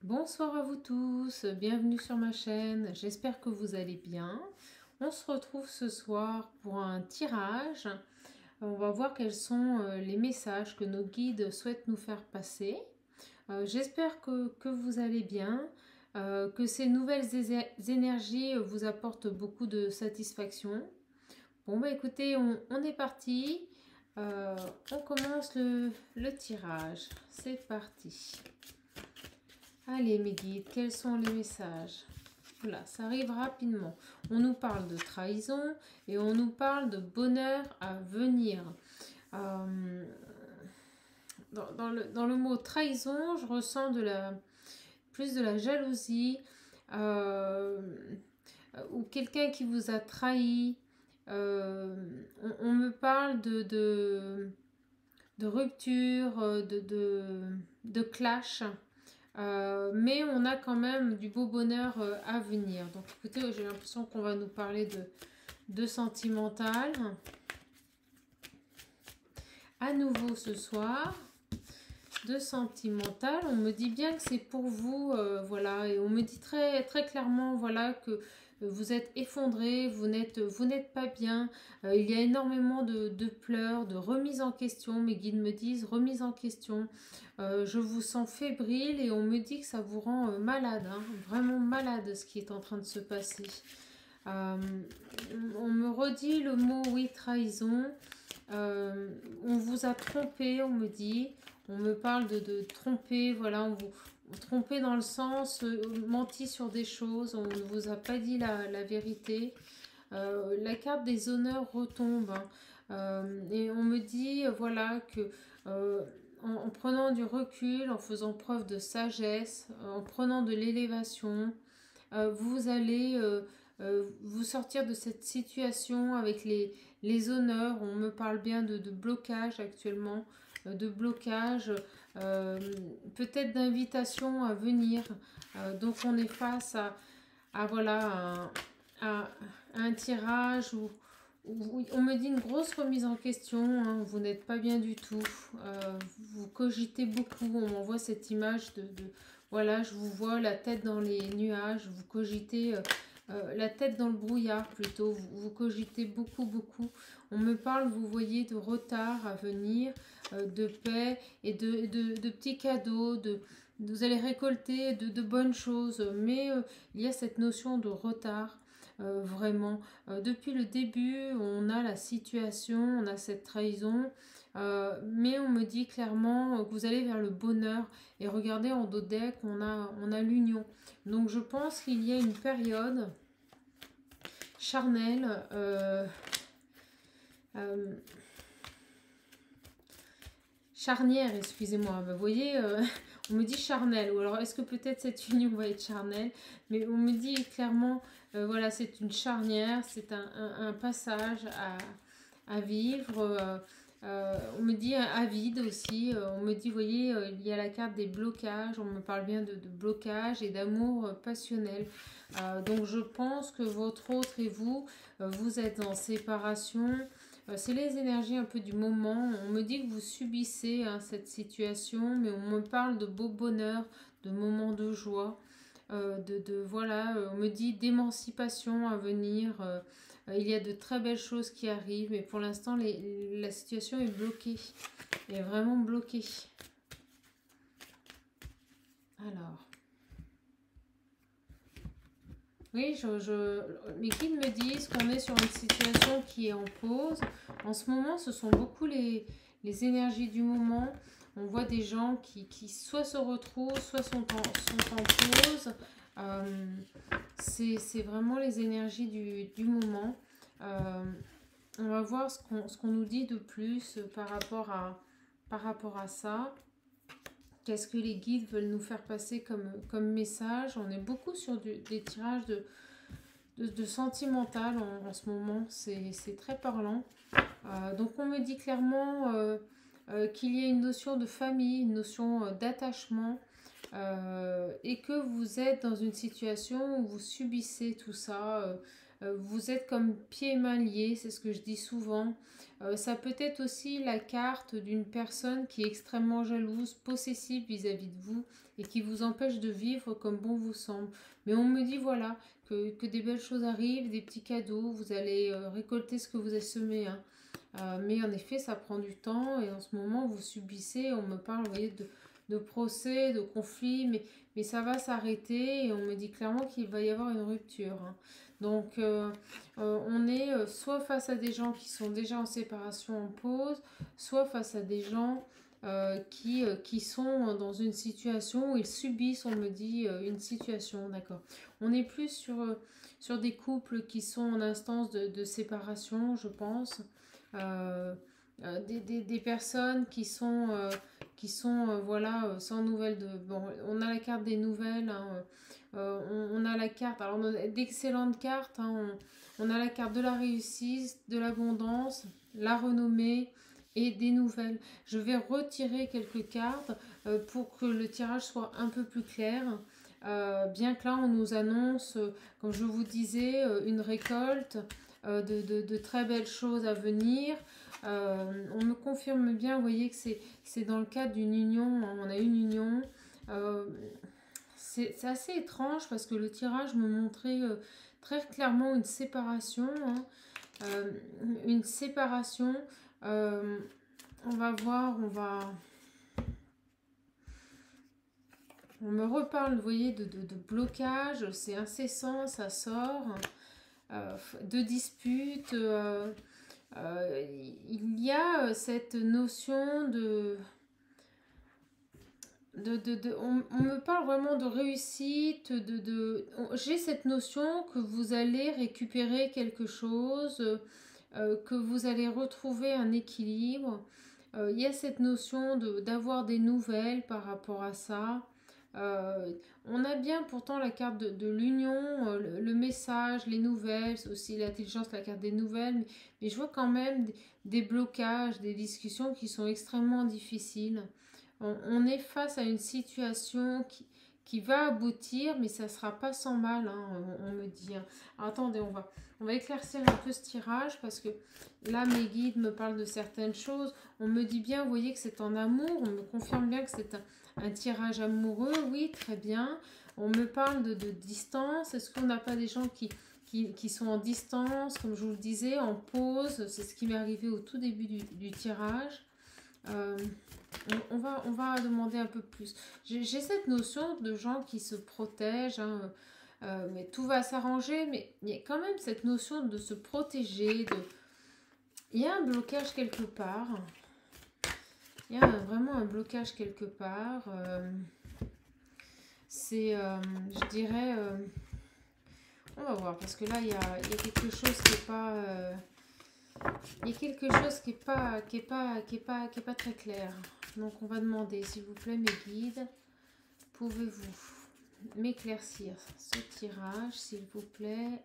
Bonsoir à vous tous, bienvenue sur ma chaîne, j'espère que vous allez bien. On se retrouve ce soir pour un tirage. On va voir quels sont les messages que nos guides souhaitent nous faire passer. J'espère que vous allez bien, que ces nouvelles énergies vous apportent beaucoup de satisfaction. Bon bah écoutez, on est parti. On commence le tirage. C'est parti. Allez mes guides, quels sont les messages? Voilà, ça arrive rapidement. On nous parle de trahison et on nous parle de bonheur à venir. Euh, dans le mot trahison, je ressens plus de la jalousie euh, ou quelqu'un qui vous a trahi. On me parle de rupture, de clash. Mais on a quand même du beau bonheur à venir. Donc écoutez, j'ai l'impression qu'on va nous parler de sentimental. À nouveau ce soir, de sentimental. On me dit bien que c'est pour vous, voilà. Et on me dit très, très clairement, voilà, que vous êtes effondré, vous n'êtes pas bien. Il y a énormément de pleurs, de remise en question. Mes guides me disent remise en question. Je vous sens fébrile et on me dit que ça vous rend malade, hein, vraiment malade ce qui est en train de se passer. Euh, on me redit le mot oui, trahison. On vous a trompé, on me dit. On me parle de tromper, voilà, on vous tromper dans le sens, menti sur des choses, on ne vous a pas dit la vérité. La carte des honneurs retombe, hein. Et on me dit, voilà, que en prenant du recul, en faisant preuve de sagesse, en prenant de l'élévation, vous allez vous sortir de cette situation avec les honneurs. On me parle bien de blocage actuellement, de blocage, euh, peut-être d'invitation à venir. Donc on est face voilà, à un tirage où on me dit une grosse remise en question, hein, vous n'êtes pas bien du tout, vous cogitez beaucoup, on m'envoie cette image voilà, je vous vois la tête dans les nuages, vous cogitez la tête dans le brouillard plutôt, vous cogitez beaucoup, beaucoup. On me parle, vous voyez, de retard à venir, de paix et de petits cadeaux, vous allez récolter de bonnes choses, mais il y a cette notion de retard. Vraiment, depuis le début, on a la situation, on a cette trahison, mais on me dit clairement que vous allez vers le bonheur. Et regardez en dos de deck, on a l'union. Donc je pense qu'il y a une période charnelle, euh, charnière, excusez-moi. Vous voyez, on me dit charnel, ou alors est-ce que peut-être cette union va être charnelle, mais on me dit clairement, voilà, c'est une charnière, c'est un passage à vivre. On me dit à vide aussi, on me dit, vous voyez, il y a la carte des blocages, on me parle bien de blocage et d'amour passionnel. Donc je pense que votre autre et vous, vous êtes en séparation. C'est les énergies un peu du moment. On me dit que vous subissez, hein, cette situation, mais on me parle de beau bonheur, de moments de joie, voilà, on me dit d'émancipation à venir. Il y a de très belles choses qui arrivent, mais pour l'instant, la situation est bloquée, est vraiment bloquée. Alors, oui, mes guides me disent qu'on est sur une situation qui est en pause. En ce moment, ce sont beaucoup les énergies du moment. On voit des gens qui soit se retrouvent, soit sont en pause. Euh, c'est vraiment les énergies du moment. Euh, on va voir ce qu'on nous dit de plus par rapport à ça. Qu'est-ce que les guides veulent nous faire passer comme message? On est beaucoup sur des tirages de sentimental en ce moment, c'est très parlant. Donc on me dit clairement qu'il y a une notion de famille, une notion d'attachement, et que vous êtes dans une situation où vous subissez tout ça. Vous êtes comme pieds et mains liés, c'est ce que je dis souvent. Ça peut être aussi la carte d'une personne qui est extrêmement jalouse, possessive vis-à-vis de vous et qui vous empêche de vivre comme bon vous semble. Mais on me dit voilà, que des belles choses arrivent, des petits cadeaux, vous allez récolter ce que vous avez semé. Hein. Mais en effet, ça prend du temps et en ce moment, vous subissez, on me parle, vous voyez, de procès, de conflits, mais ça va s'arrêter et on me dit clairement qu'il va y avoir une rupture. Hein. Donc, on est soit face à des gens qui sont déjà en séparation en pause, soit face à des gens qui sont dans une situation où ils subissent, on me dit, une situation, d'accord. On est plus sur des couples qui sont en instance de séparation, je pense. Euh, des personnes qui sont voilà, sans nouvelles de... Bon, on a la carte des nouvelles, hein, on a la carte, alors on a d'excellentes cartes, hein, on a la carte de la réussite, de l'abondance, la renommée et des nouvelles. Je vais retirer quelques cartes pour que le tirage soit un peu plus clair. Bien que là on nous annonce, comme je vous disais, une récolte, de très belles choses à venir. On me confirme bien, vous voyez que c'est dans le cadre d'une union, hein, on a une union. Euh, c'est assez étrange parce que le tirage me montrait très clairement une séparation. Hein, une séparation. Euh, on va voir, on me reparle, vous voyez, de blocage, c'est incessant, ça sort, de disputes. Il y a cette notion on me parle vraiment de réussite, j'ai cette notion que vous allez récupérer quelque chose, que vous allez retrouver un équilibre. Il y a cette notion d'avoir des nouvelles par rapport à ça. Euh, on a bien pourtant la carte de l'union, le message, les nouvelles, c'est aussi l'intelligence, la carte des nouvelles, mais je vois quand même des blocages, des discussions qui sont extrêmement difficiles. On est face à une situation qui va aboutir, mais ça ne sera pas sans mal, hein, on me dit. Hein. Alors, attendez, on va éclaircir un peu ce tirage parce que là, mes guides me parlent de certaines choses. On me dit bien, vous voyez que c'est en amour, on me confirme bien que c'est un tirage amoureux, oui, très bien. On me parle de distance. Est-ce qu'on n'a pas des gens qui sont en distance, comme je vous le disais, en pause? C'est ce qui m'est arrivé au tout début du tirage. On va demander un peu plus. J'ai cette notion de gens qui se protègent, hein, mais tout va s'arranger, mais il y a quand même cette notion de se protéger. Il y a un blocage quelque part. Il y a vraiment un blocage quelque part. C'est, je dirais, on va voir, parce que là, il y a quelque chose qui n'est pas... il y a quelque chose qui est pas très clair. Donc on va demander, s'il vous plaît, mes guides, pouvez-vous m'éclaircir ce tirage, s'il vous plaît?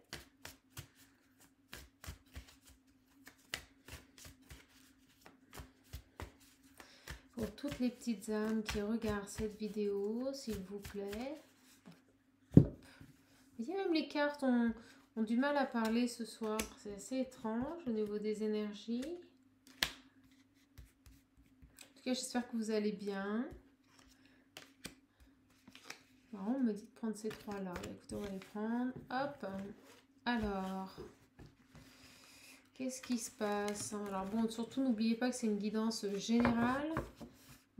Pour toutes les petites âmes qui regardent cette vidéo, s'il vous plaît. Hop. Vous voyez, même les cartes ont du mal à parler ce soir. C'est assez étrange au niveau des énergies. En tout cas, j'espère que vous allez bien. Alors, on me dit de prendre ces trois-là. Écoutez, on va les prendre. Hop. Alors, qu'est-ce qui se passe? Alors, bon, surtout, n'oubliez pas que c'est une guidance générale.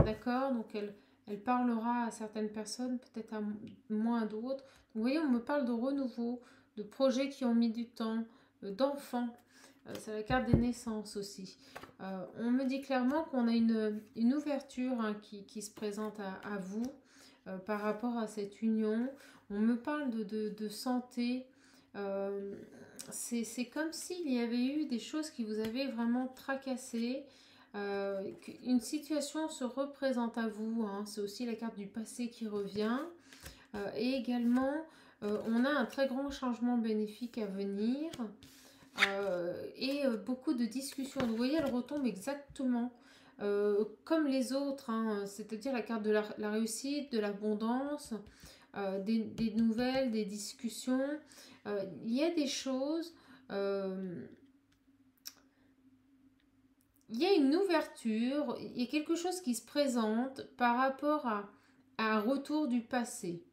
D'accord? Donc, elle parlera à certaines personnes, peut-être à moins à d'autres. Vous voyez, on me parle de renouveau, de projets qui ont mis du temps, d'enfants. C'est la carte des naissances aussi. On me dit clairement qu'on a une ouverture, hein, qui se présente à vous par rapport à cette union. On me parle de santé. C'est comme s'il y avait eu des choses qui vous avaient vraiment tracassé. Une situation se représente à vous. Hein. C'est aussi la carte du passé qui revient. Et également, on a un très grand changement bénéfique à venir. Et beaucoup de discussions. Vous voyez, elle retombe exactement comme les autres, hein, c'est-à-dire la carte de la réussite, de l'abondance. des nouvelles, des discussions. Il y a des choses, il y a une ouverture, il y a quelque chose qui se présente par rapport à un retour du passé.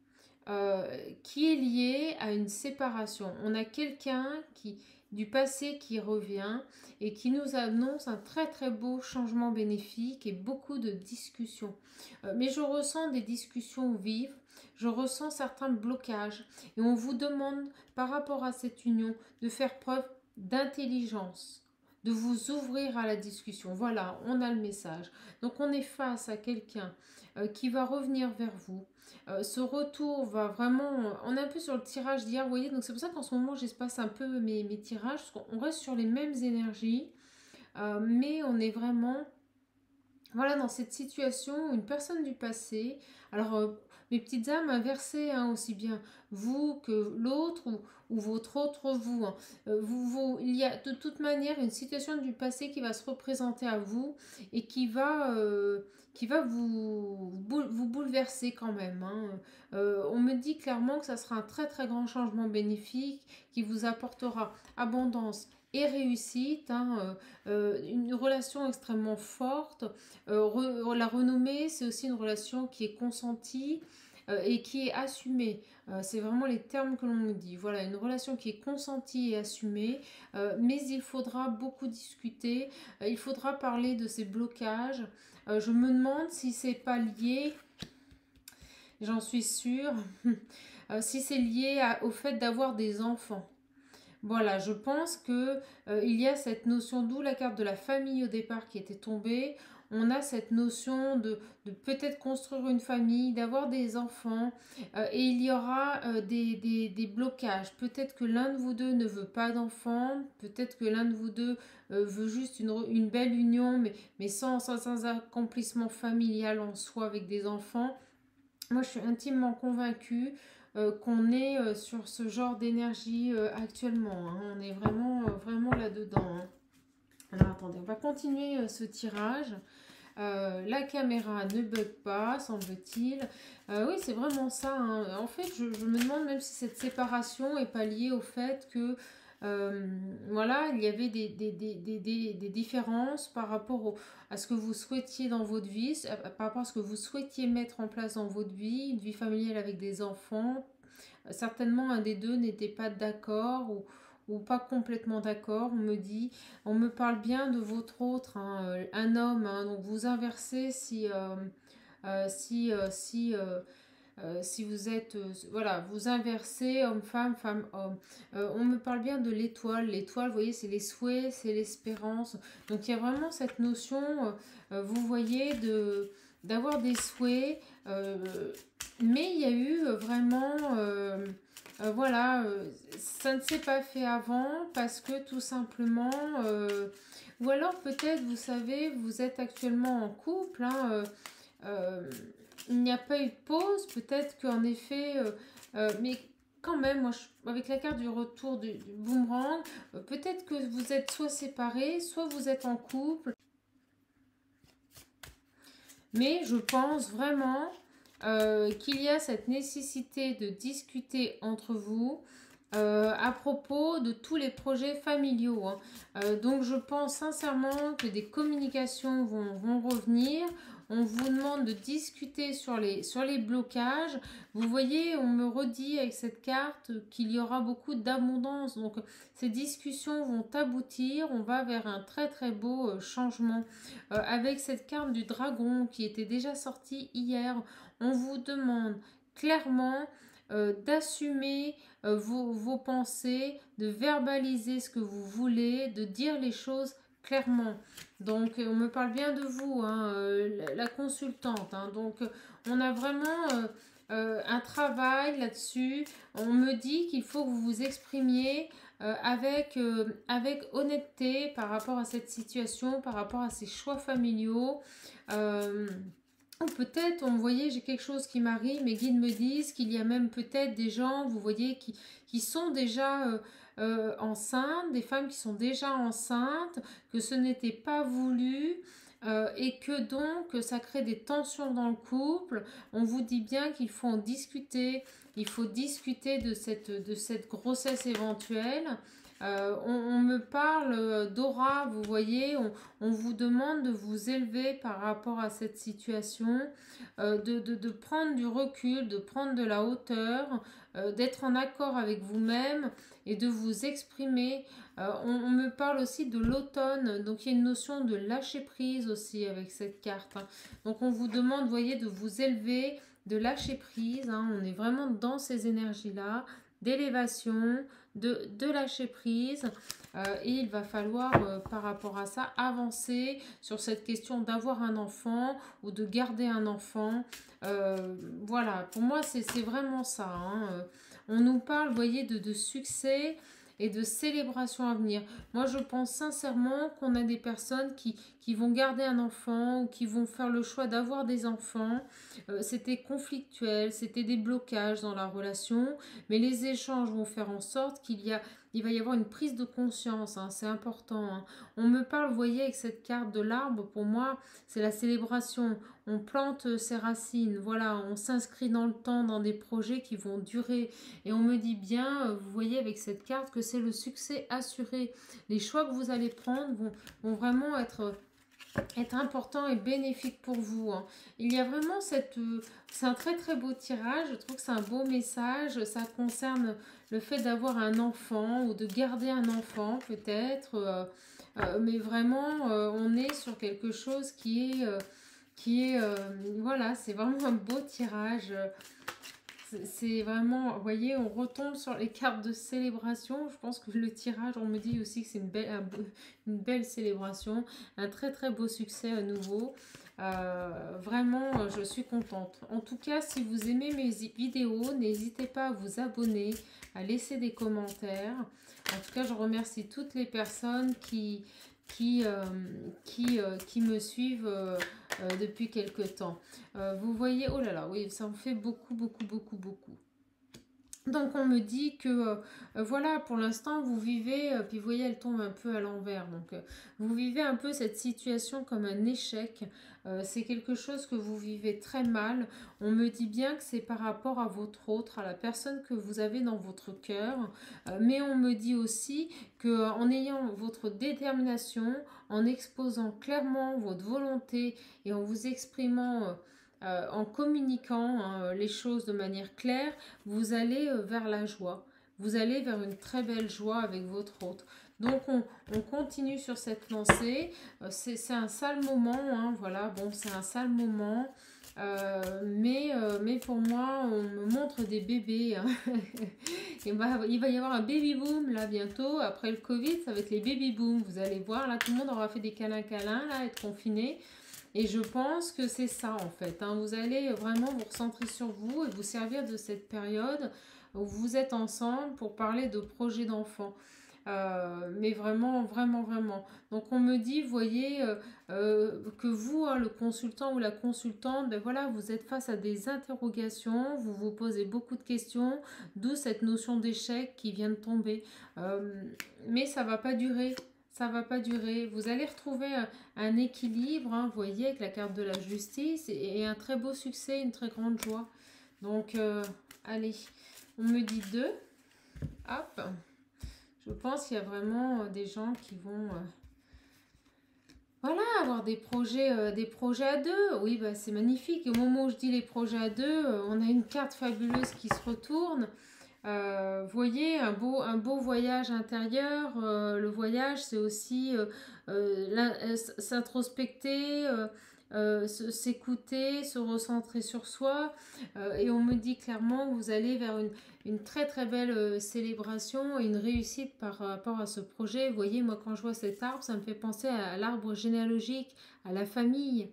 Qui est lié à une séparation. On a quelqu'un du passé qui revient et qui nous annonce un très très beau changement bénéfique et beaucoup de discussions. Mais je ressens des discussions vives, je ressens certains blocages et on vous demande par rapport à cette union de faire preuve d'intelligence, de vous ouvrir à la discussion. Voilà, on a le message. Donc on est face à quelqu'un qui va revenir vers vous. Ce retour va vraiment... On est un peu sur le tirage d'hier, vous voyez, donc c'est pour ça qu'en ce moment j'espace un peu mes tirages, parce qu'on reste sur les mêmes énergies, mais on est vraiment... Voilà, dans cette situation, une personne du passé, alors mes petites âmes inversées, hein, aussi bien vous que l'autre ou votre autre vous, hein. Il y a de toute manière une situation du passé qui va se représenter à vous et qui va vous bouleverser quand même, hein. On me dit clairement que ça sera un très très grand changement bénéfique qui vous apportera abondance et réussite, hein, une relation extrêmement forte. La renommée, c'est aussi une relation qui est consentie et qui est assumée. C'est vraiment les termes que l'on me dit. Voilà, une relation qui est consentie et assumée, mais il faudra beaucoup discuter, il faudra parler de ces blocages. Je me demande si c'est pas lié, j'en suis sûre, si c'est lié au fait d'avoir des enfants. Voilà, je pense que il y a cette notion, d'où la carte de la famille au départ qui était tombée. On a cette notion de peut-être construire une famille, d'avoir des enfants, et il y aura des blocages. Peut-être que l'un de vous deux ne veut pas d'enfants, peut-être que l'un de vous deux veut juste une belle union, mais sans accomplissement familial en soi avec des enfants. Moi, je suis intimement convaincue qu'on est sur ce genre d'énergie actuellement, hein. On est vraiment, vraiment là-dedans, hein. Alors, attendez, on va continuer ce tirage. La caméra ne bug pas, semble-t-il. Oui, c'est vraiment ça, hein. En fait, je me demande même si cette séparation n'est pas liée au fait que voilà, il y avait des différences par rapport à ce que vous souhaitiez dans votre vie, par rapport à ce que vous souhaitiez mettre en place dans votre vie, une vie familiale avec des enfants. Certainement, un des deux n'était pas d'accord ou pas complètement d'accord, on me dit. On me parle bien de votre autre, hein, un homme, hein, donc vous inversez si vous êtes, voilà, vous inversez homme-femme, femme-homme. On me parle bien de l'étoile. L'étoile, vous voyez, c'est les souhaits, c'est l'espérance. Donc il y a vraiment cette notion, vous voyez, d'avoir des souhaits. Mais il y a eu vraiment, voilà, ça ne s'est pas fait avant parce que tout simplement, ou alors peut-être, vous savez, vous êtes actuellement en couple, hein, il n'y a pas eu de pause, peut-être qu'en effet, mais quand même, moi, avec la carte du retour du boomerang, peut-être que vous êtes soit séparés, soit vous êtes en couple, mais je pense vraiment qu'il y a cette nécessité de discuter entre vous à propos de tous les projets familiaux, hein. Donc je pense sincèrement que des communications vont revenir. On vous demande de discuter sur les blocages. Vous voyez, on me redit avec cette carte qu'il y aura beaucoup d'abondance. Donc ces discussions vont aboutir. On va vers un très très beau changement. Avec cette carte du dragon qui était déjà sortie hier, on vous demande clairement d'assumer vos pensées, de verbaliser ce que vous voulez, de dire les choses clairement. Donc on me parle bien de vous, hein, la consultante, hein. Donc on a vraiment un travail là-dessus. On me dit qu'il faut que vous vous exprimiez avec honnêteté par rapport à cette situation, par rapport à ces choix familiaux. Peut-être, vous voyez, j'ai quelque chose qui m'arrive, mes guides me disent qu'il y a même peut-être des gens, vous voyez, qui sont déjà enceintes, des femmes qui sont déjà enceintes, que ce n'était pas voulu, et que donc ça crée des tensions dans le couple. On vous dit bien qu'il faut en discuter, il faut discuter de cette grossesse éventuelle. On me parle d'aura, vous voyez, on vous demande de vous élever par rapport à cette situation, de prendre du recul, de prendre de la hauteur, d'être en accord avec vous-même et de vous exprimer. On me parle aussi de l'automne, donc il y a une notion de lâcher prise aussi avec cette carte, hein. Donc on vous demande, vous voyez, de vous élever, de lâcher prise, hein. On est vraiment dans ces énergies-là, d'élévation, de lâcher prise. Et il va falloir, par rapport à ça, avancer sur cette question d'avoir un enfant ou de garder un enfant. Voilà, pour moi, c'est vraiment ça, hein. On nous parle, vous voyez, de succès et de célébration à venir. Moi, je pense sincèrement qu'on a des personnes qui vont garder un enfant ou qui vont faire le choix d'avoir des enfants. C'était conflictuel, c'était des blocages dans la relation, mais les échanges vont faire en sorte il va y avoir une prise de conscience, hein, c'est important, hein. On me parle, vous voyez, avec cette carte de l'arbre, pour moi, c'est la célébration. On plante ses racines, voilà, on s'inscrit dans le temps, dans des projets qui vont durer. Et on me dit bien, vous voyez avec cette carte, que c'est le succès assuré. Les choix que vous allez prendre vont vraiment être important et bénéfique pour vous, hein. Il y a vraiment c'est un très très beau tirage, je trouve que c'est un beau message, ça concerne le fait d'avoir un enfant ou de garder un enfant peut-être, mais vraiment on est sur quelque chose voilà, c'est vraiment un beau tirage. C'est vraiment, vous voyez, on retombe sur les cartes de célébration. Je pense que le tirage, on me dit aussi que c'est une belle célébration. Un très très beau succès à nouveau. Vraiment, je suis contente. En tout cas, si vous aimez mes vidéos, n'hésitez pas à vous abonner, à laisser des commentaires. En tout cas, je remercie toutes les personnes qui, me suivent depuis quelque temps. Vous voyez, oh là là, oui, ça en fait beaucoup, beaucoup, beaucoup, beaucoup. Donc on me dit que voilà, pour l'instant vous vivez, puis vous voyez elle tombe un peu à l'envers, donc vous vivez un peu cette situation comme un échec. C'est quelque chose que vous vivez très mal. On me dit bien que c'est par rapport à votre autre, à la personne que vous avez dans votre cœur, mais on me dit aussi que en ayant votre détermination, en exposant clairement votre volonté et en vous exprimant en communiquant, hein, les choses de manière claire, vous allez vers la joie. Vous allez vers une très belle joie avec votre autre. Donc on continue sur cette lancée. C'est un sale moment, hein, voilà, bon, c'est un sale moment. Mais pour moi, on me montre des bébés, hein. Et bah, il va y avoir un baby boom là bientôt. Après le Covid, ça va être les baby boom. Vous allez voir, là, tout le monde aura fait des câlins, là, être confiné. Et je pense que c'est ça en fait, hein. Vous allez vraiment vous recentrer sur vous et vous servir de cette période où vous êtes ensemble pour parler de projets d'enfants. Mais vraiment, vraiment, vraiment. Donc on me dit, vous voyez, que vous, hein, le consultant ou la consultante, ben voilà, vous êtes face à des interrogations, vous vous posez beaucoup de questions, d'où cette notion d'échec qui vient de tomber. Mais ça va pas durer. Ça va pas durer. Vous allez retrouver un équilibre, hein, vous voyez, avec la carte de la justice et un très beau succès, une très grande joie. Donc, allez, on me dit 2. Hop. Je pense qu'il y a vraiment des gens qui vont voilà, avoir des projets à deux. Oui, bah, c'est magnifique. Au moment où je dis les projets à deux, on a une carte fabuleuse qui se retourne. Vous voyez, un beau voyage intérieur. Le voyage, c'est aussi s'introspecter, s'écouter, se recentrer sur soi. Et on me dit clairement que vous allez vers une très très belle célébration et une réussite par rapport à ce projet. Vous voyez, moi quand je vois cet arbre, ça me fait penser à l'arbre généalogique, à la famille,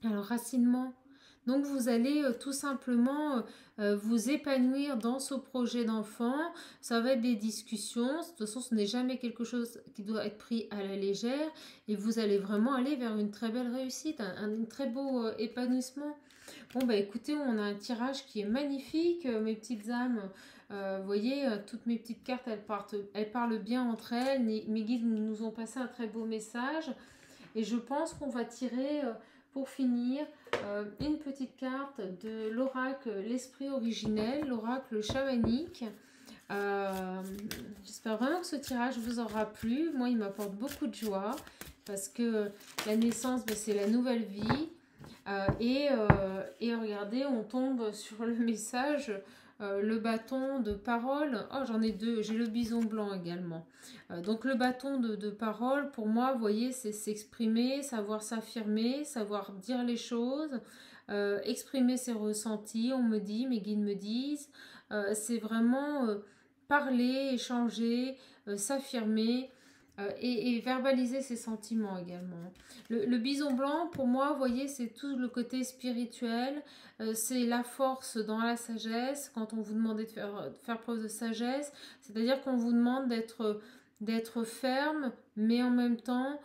à l'enracinement. Donc vous allez tout simplement vous épanouir dans ce projet d'enfant. Ça va être des discussions. De toute façon, ce n'est jamais quelque chose qui doit être pris à la légère. Et vous allez vraiment aller vers une très belle réussite, un très beau épanouissement. Bon, bah écoutez, on a un tirage qui est magnifique, mes petites âmes. Vous voyez, toutes mes petites cartes, elles parlent bien entre elles. Mes guides nous ont passé un très beau message. Et je pense qu'on va tirer, pour finir, une petite carte de l'oracle l'esprit originel, l'oracle chamanique. J'espère vraiment que ce tirage vous aura plu. Moi, il m'apporte beaucoup de joie parce que la naissance, ben, c'est la nouvelle vie. Et regardez, on tombe sur le message, le bâton de parole. Oh, j'en ai deux. J'ai le bison blanc également. Donc, le bâton de parole, pour moi, vous voyez, c'est s'exprimer, savoir s'affirmer, savoir dire les choses, exprimer ses ressentis. On me dit, mes guides me disent. C'est vraiment parler, échanger, s'affirmer. Et verbaliser ses sentiments également. Le bison blanc, pour moi, vous voyez, c'est tout le côté spirituel, c'est la force dans la sagesse, quand on vous demande de faire preuve de sagesse, c'est-à-dire qu'on vous demande d'être ferme, mais en même temps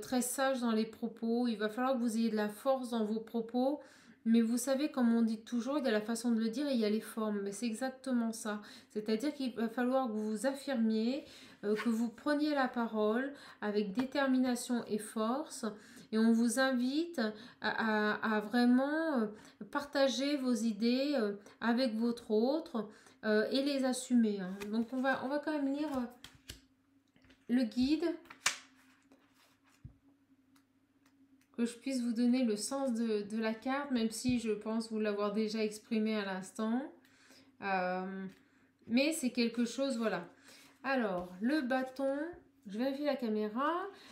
très sage dans les propos. Il va falloir que vous ayez de la force dans vos propos, mais vous savez, comme on dit toujours, il y a la façon de le dire et il y a les formes, mais c'est exactement ça. C'est-à-dire qu'il va falloir que vous vous affirmiez, que vous preniez la parole avec détermination et force. Et on vous invite à vraiment partager vos idées avec votre autre et les assumer. Hein. Donc on va quand même lire le guide, que je puisse vous donner le sens de la carte, même si je pense vous l'avoir déjà exprimé à l'instant. Mais c'est quelque chose, voilà. Alors, le bâton, je vérifie la caméra,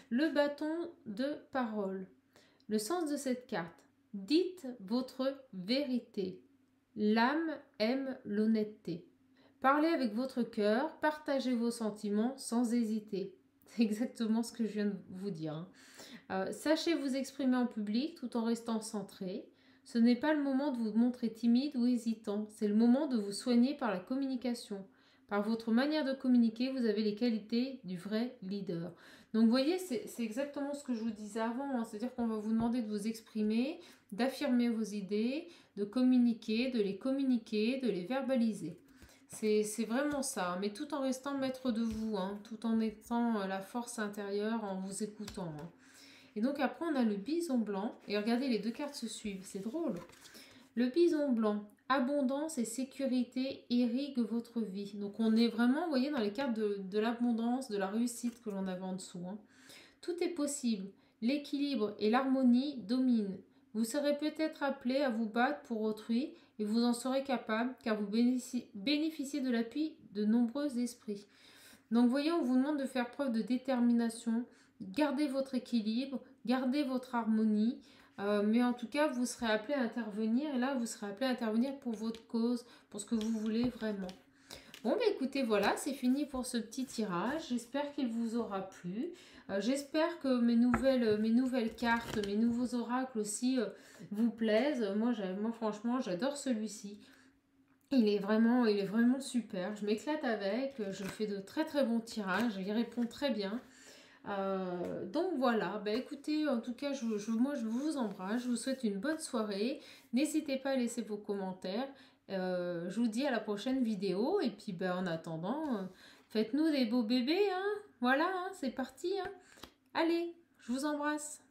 le bâton de parole. Le sens de cette carte. Dites votre vérité. L'âme aime l'honnêteté. Parlez avec votre cœur, partagez vos sentiments sans hésiter. C'est exactement ce que je viens de vous dire. Sachez vous exprimer en public tout en restant centré. Ce n'est pas le moment de vous montrer timide ou hésitant, c'est le moment de vous soigner par la communication. Par votre manière de communiquer, vous avez les qualités du vrai leader. Donc vous voyez, c'est exactement ce que je vous disais avant, hein. C'est-à-dire qu'on va vous demander de vous exprimer, d'affirmer vos idées, de communiquer, de les verbaliser. C'est vraiment ça, mais tout en restant maître de vous, hein, tout en étant la force intérieure, en vous écoutant. Hein. Et donc après, on a le bison blanc. Et regardez, les deux cartes se suivent. C'est drôle. Le bison blanc, abondance et sécurité irriguent votre vie. Donc on est vraiment, vous voyez, dans les cartes de l'abondance, de la réussite que l'on avait en dessous. Hein. Tout est possible. L'équilibre et l'harmonie dominent. Vous serez peut-être appelé à vous battre pour autrui et vous en serez capable car vous bénéficiez de l'appui de nombreux esprits. Donc vous voyez, on vous demande de faire preuve de détermination, gardez votre équilibre, gardez votre harmonie, mais en tout cas, vous serez appelé à intervenir, et là, vous serez appelé à intervenir pour votre cause, pour ce que vous voulez vraiment. Bon, bah écoutez, voilà, c'est fini pour ce petit tirage. J'espère qu'il vous aura plu. J'espère que mes nouvelles cartes, mes nouveaux oracles aussi vous plaisent. Moi, franchement, j'adore celui-ci. Il est vraiment super. Je m'éclate avec. Je fais de très très bons tirages. Il répond très bien. Donc voilà, bah écoutez, en tout cas, moi je vous embrasse, je vous souhaite une bonne soirée. N'hésitez pas à laisser vos commentaires. Je vous dis à la prochaine vidéo. Et puis bah, en attendant, faites-nous des beaux bébés. Hein. Voilà, hein, c'est parti. Hein. Allez, je vous embrasse.